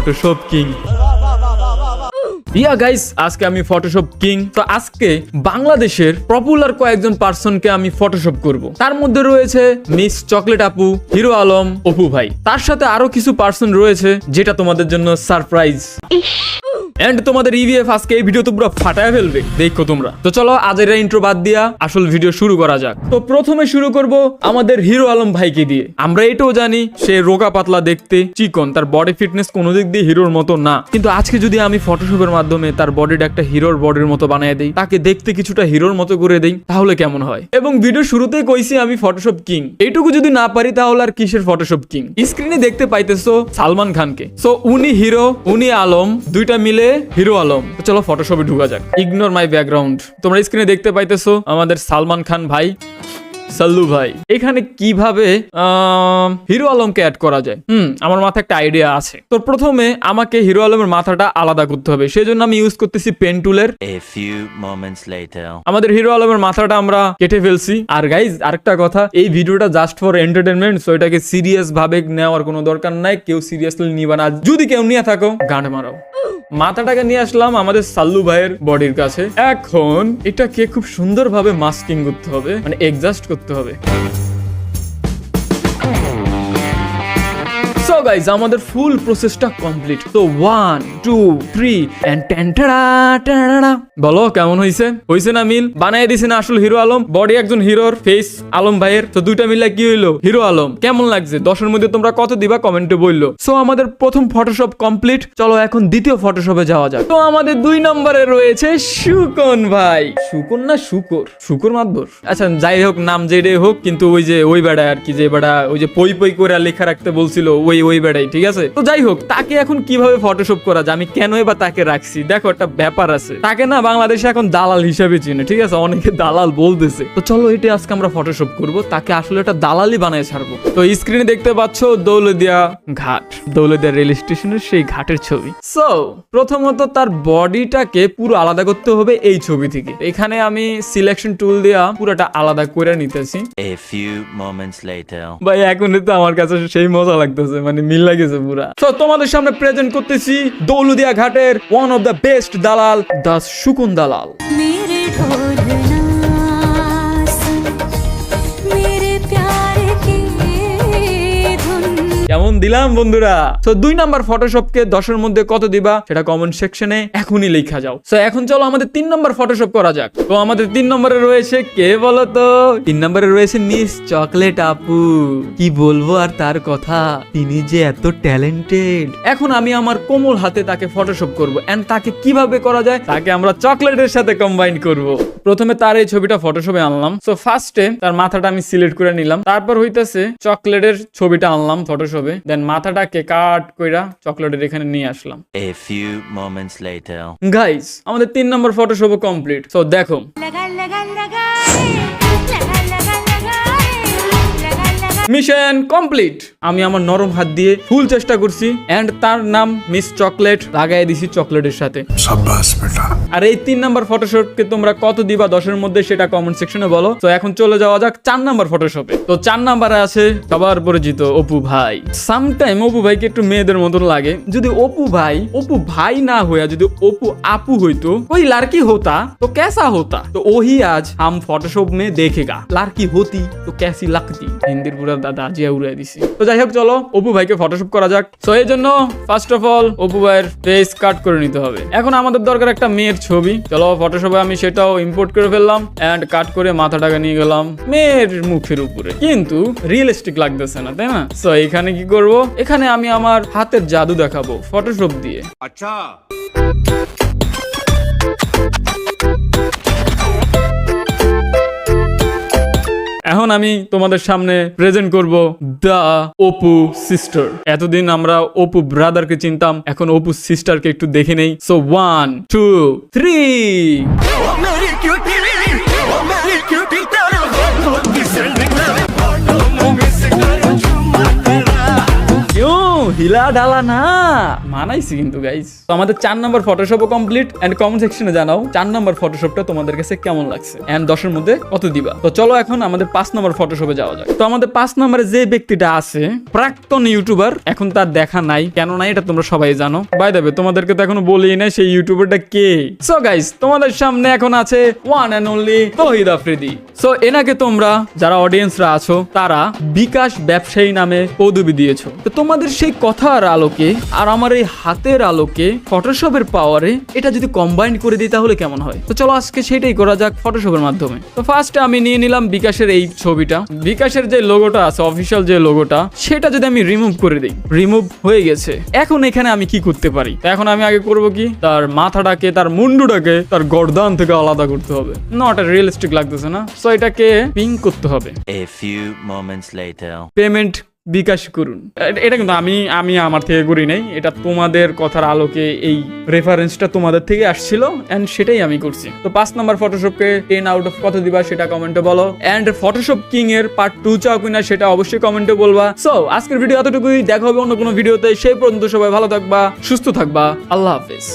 Photoshop king. ইয়া guys, আজকে আমি Photoshop king. তো আজকে বাংলাদেশের পপুলার কয়েকজন পার্সনকে আমি ফটোশপ করব। তার মধ্যে রয়েছে মিস চকলেট আপু, হিরো আলম, অপু ভাই। তার সাথে আরো কিছু পার্সন রয়েছে যেটা তোমাদের জন্য সারপ্রাইজ। এন্ড তোমাদের ইভিএফ আজকে এই ভিডিও তো পুরো ফাটায় ফেলবে, দেখো তোমরা। তো চলো আজের ইন্ট্রো বাদ দিয়া আসল ভিডিও শুরু করা যাক। তো প্রথমে শুরু করব আমাদের হিরো আলম ভাইকে দিয়ে। আমরা এটাও জানি সে রোগা পাতলা দেখতে, চিকন, তার বডি ফিটনেস কোনো দিক দিয়ে হিরোর মতো না। কিন্তু আজকে যদি আমি ফটোশপের মাধ্যমে তার বডিটা একটা হিরোর বডির মতো বানিয়ে দেই, তাকে দেখতে কিছুটা হিরোর মতো করে দেই, তাহলে কেমন হয়? এবং ভিডিও শুরুতেই কইছি আমি ফটোশপ কিং। এইটুকু যদি না পারি তাহলে আর কিসের ফটোশপ কিং? স্ক্রিনে দেখতে পাইতেছো সালমান খানকে। সো উনি হিরো, উনি আলম, দুইটা মিলে হিরো আলম। তো চলো ফটোশপে ঢুকা যাক। ইগনোর মাই ব্যাকগ্রাউন্ড। তোমরা স্ক্রিনে দেখতে পাইতেছো আমাদের সালমান খান ভাই, সাল্লু ভাই। এখানে কিভাবে হিরো আলমকে অ্যাড করা যায়? আমার মাথায় একটা আইডিয়া আছে। তো প্রথমে আমাকে হিরো আলমের মাথাটা আলাদা করতে হবে, সেই জন্য আমি ইউজ করতেছি পেন টুলের। আমাদের হিরো আলমের মাথাটা আমরা কেটে ফেলছি। আর গাইজ আরেকটা কথা, এই ভিডিওটা জাস্ট ফর এন্টারটেনমেন্ট, সো এটাকে সিরিয়াস ভাবে নেওয়ার কোনো দরকার নাই। কেউ সিরিয়াসলি নিবা না। যদি কেউ নিয়ে থাকো গান মারাও। মাথাটাকে নিয়ে আসলাম আমাদের সাল্লু ভাইয়ের বডির কাছে। এখন এটাকে খুব সুন্দরভাবে মাস্কিং করতে হবে, মানে এডজাস্ট করতে হবে। সো গাইস, আমাদের ফুল প্রসেসটা কমপ্লিট। তো 1 2 3 এন্ড টেন্টাড়া। বলো কেমন হইছে? হইছে না মিল? বানাই দিছি না আসল হিরো আলম? বডি একজন হিরোর, ফেস আলম ভাইয়ের। তো দুইটা মিলে কি হইলো? হিরো আলম। কেমন লাগছে? 10 এর মধ্যে তোমরা কত দিবা কমেন্টে বললো। সো আমাদের প্রথম ফটোশপ কমপ্লিট। চলো এখন দ্বিতীয় ফটোশপে যাওয়া যাক। তো আমাদের 2 নম্বরে রয়েছে শুকন ভাই। শুকন না শুকর? শুকর মাতবর। আচ্ছা যাই হোক, নাম যেটাই হোক, কিন্তু ওই যে ওই বেড়া আর কি, যে বেড়া ওই যে পই পই করে লেখা রাখতে বলছিল, ওই বেড়াই, ঠিক আছে? তো যাই হোক, তাকে এখন কিভাবে ফটোশপ করা যায়, আমি কেনই বা তাকে রাখছি, দেখো একটা ব্যাপার আছে। তাকে না বাংলাদেশে এখন দালাল হিসাবে চিনে, ঠিক আছে? অনেকে দালাল বলতেছে। তো চলো এটা আজকে আমরা ফটোশপ করব। তাকে আসলে একটা দালালই বানায় ছাড়বো। তো স্ক্রিনে দেখতে পাচ্ছ দৌলদিয়া ঘাট, দৌলদিয়া রেল স্টেশনের সেই ঘাটের ছবি। সো প্রথমত তার বডিটাকে পুরো আলাদা করতে হবে এই ছবি থেকে। এখানে আমি সিলেকশন টুল দিয়া পুরোটা আলাদা করে নিতেছি। ভাই এখন তো আমার কাছে সেই মজা লাগতেছে, মানে মিল লাগেছে পুরা। তো তোমাদের সামনে প্রেজেন্ট করতেছি দৌলদিয়া ঘাটের ওয়ান অফ দ্য বেস্ট দালাল, দা শুকুন দালাল। কেমন দিলাম বন্ধুরা? তো 2 নাম্বার ফটোশপকে 10 এর মধ্যে কত দিবা সেটা কমেন্ট সেকশনে এখনই লেখা যাও। তো এখন চলো আমাদের 3 নাম্বার ফটোশপ করা যাক। তো আমাদের 3 নম্বরে রয়েছে কে বলো তো? 3 নম্বরে রয়েছে মিস চকলেট আপু। কি বলবো আর তার কথা, তিনি যে এত ট্যালেন্টেড। এখন আমি আমার কোমল হাতে তাকে ফটোশপ করব। এন্ড তাকে কিভাবে করা যায়, তাকে আমরা চকলেটের সাথে কম্বাইন করব। প্রথমে তার এই ছবিটা ফটোশপে আনলাম। সো ফার্স্টে তার মাথাটা আমি সিলেক্ট করে নিলাম। তারপর হইতেছে চকলেটের ছবিটা আনলাম ফটোশপে। দেন মাথাটাকে কাট কইরা চকলেটের এখানে নিয়ে আসলাম। A few moments later. Guys, আমাদের 3 নম্বর ফটোশপ কমপ্লিট। সো দেখো মিশন কমপ্লিট। আমি আমার নরম হাত দিয়ে ফুল চেষ্টা করছি। এন্ড তার নাম মিস চকলেট লাগাই দিছি চকলেটের সাথে। শাবাশ বেটা। আর এই 3 নাম্বার ফটোশপকে তোমরা কত দিবা 10 এর মধ্যে সেটা কমেন্ট সেকশনে বলো। তো এখন চলে যাওয়া যাক 4 নাম্বার ফটোশপে। তো 4 নাম্বারে আছে সবার পরিচিত অপু ভাই। সামটাইম অপু ভাইকে একটু মেয়েদের মতন লাগে। যদি অপু ভাই না হইয়া যদি অপু আপু হইতো, ওই লাড়কি होता तो कैसा होता? तो वही आज हम फोटोशॉप में देखेगा। लाड़की होती तो कैसी लगती? हिंदी पूरा দাদা জিয়া উড়াই দিছি। তো যাই হোক, চলো অপু ভাইকে ফটোশপ করা যাক। সো এই জন্য ফার্স্ট অফ অল অপু ভাইয়ের ফেস কাট করে নিতে হবে। এখন আমাদের দরকার একটা মেয়ের ছবি। চলো ফটোশপে আমি সেটাও ইম্পোর্ট করে ফেললাম এন্ড কাট করে মাথাটাকে নিয়ে গেলাম মেয়ের মুখের উপরে। কিন্তু রিয়েলিস্টিক লাগতেছে না, তাই না? সো এখানে কি করব? এখানে আমি আমার হাতের জাদু দেখাবো ফটোশপ দিয়ে। আচ্ছা, এখন আমি তোমাদের সামনে প্রেজেন্ট করব দা অপু সিস্টার। এতদিন আমরা অপু ব্রাদারকে চিনতাম, এখন অপু সিস্টারকে একটু দেখে নেই। সো 1 2 3। ঢিলা ঢালা না, মানাইছি কিন্তু গাইস। তো আমাদের 4 নাম্বার ফটোশপও কমপ্লিট। এন্ড কমেন্ট সেকশনে জানাও 4 নাম্বার ফটোশপটা তোমাদের কাছে কেমন লাগছে এন্ড 10 এর মধ্যে কত দিবা। তো চলো এখন আমাদের 5 নাম্বার ফটোশপে যাওয়া যাক। তো আমাদের 5 নাম্বারে যে ব্যক্তিটা আছে প্রাক্তন ইউটিউবার, এখন তার দেখা নাই, কেন নাই এটা তোমরা সবাই জানো। বাই দ্য ওয়ে তোমাদেরকে তো এখনো বলিই না সেই ইউটিউবারটা কে। সো গাইস তোমাদের সামনে এখন আছে one and only Tawhid Afridi. So এনাকে তোমরা যারা অডিয়েন্সরা আছো তারা বিকাশ ব্যবসায়ী নামে পদবি দিয়েছো। তো তোমাদের সেই কথার আলোকে আর আমার এই হাতের আলোকে ফটোশপের পাওয়ারে এটা যদি কম্বাইন করে দিই তাহলে কেমন হয়। তো চলো আজকে সেটাই করা যাক ফটোশপের মাধ্যমে। তো ফার্স্টে আমি নিয়ে নিলাম বিকাশের এই ছবিটা, বিকাশের যে লোগোটা আছে অফিসিয়াল যে লোগোটা সেটা যদি আমি রিমুভ করে দিই, রিমুভ হয়ে গেছে। এখন এখানে আমি কি করতে পারি? এখন আমি আগে করব কি, তার মাথাটাকে তার মুন্ডুটাকে তার গর্দান থেকে আলাদা করতে হবে। নট রিয়েলিস্টিক লাগতেছে না, সো এটাকে পিং করতে হবে। A few moments later. Payment bKash করুন। এটা কিন্তু আমি আমার থেকে করি নাই, এটা তোমাদের কথার আলোকে এই রেফারেন্সটা তোমাদের থেকে আসছিল এন্ড সেটাই আমি করছি। তো 5 নাম্বার ফটোশপকে 10 আউট অফ কত দিবা সেটা কমেন্টে বলো। এন্ড ফটোশপ কিং এর পার্ট 2 চাও কিনা সেটা অবশ্যই কমেন্টে বলবা। সো আজকের ভিডিও এতটুকুই, দেখা হবে অন্য কোনো ভিডিওতে। সেই পর্যন্ত সবাই ভালো থাকবা, সুস্থ থাকবা, আল্লাহ হাফেজ।